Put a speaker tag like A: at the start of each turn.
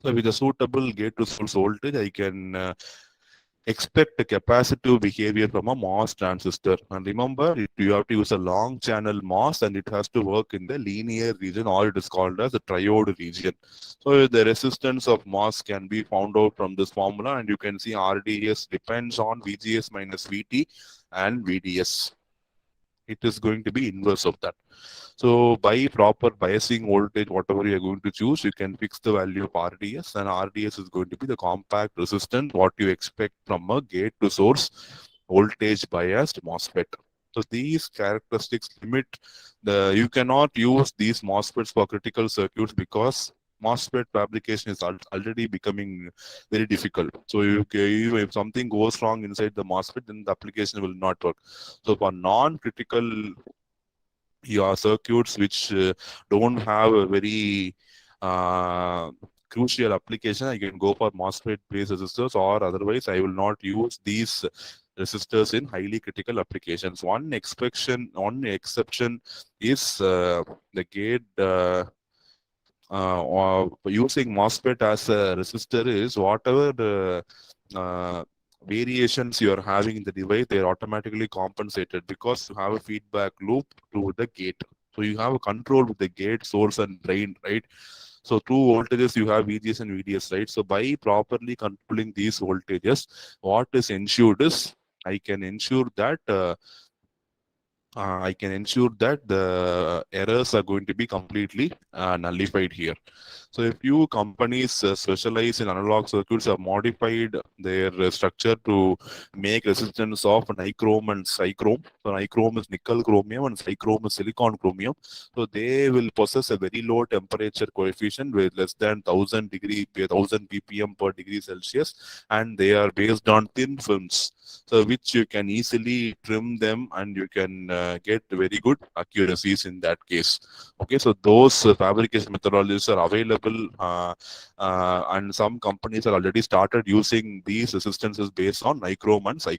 A: So with a suitable gate to source voltage, I can expect a capacitive behavior from a MOS transistor. And remember, you have to use a long channel MOS and it has to work in the linear region, or it is called as the triode region. So the resistance of MOS can be found out from this formula, and you can see RDS depends on VGS minus VT and VDS. It is going to be inverse of that. So by proper biasing voltage, whatever you are going to choose, you can fix the value of RDS, and RDS is going to be the compact resistance, what you expect from a gate to source voltage biased MOSFET. So these characteristics limit you cannot use these MOSFETs for critical circuits because MOSFET fabrication is already becoming very difficult. So if something goes wrong inside the MOSFET, then the application will not work. So for non-critical your circuits which don't have a very uh, crucial application, I can go for MOSFET based resistors, or otherwise I will not use these resistors in highly critical applications. One exception is the gate or using MOSFET as a resistor is whatever the variations you are having in the device, they are automatically compensated because you have a feedback loop to the gate. So you have a control with the gate, source, and drain, right? So through voltages, you have VGS and VDS, right? So by properly controlling these voltages, what is ensured is I can ensure that the errors are going to be completely nullified here. So a few companies specialize in analog circuits have modified their structure to make resistance of nichrome and cychrome. So nichrome is nickel chromium and cychrome is silicon chromium. So they will possess a very low temperature coefficient with less than 1000 ppm per degree Celsius, and they are based on thin films. So which you can easily trim them and you can get very good accuracies in that case. Okay, so those fabrication methodologies are available, and some companies are already started using these resistances based on nichrome and cychrome.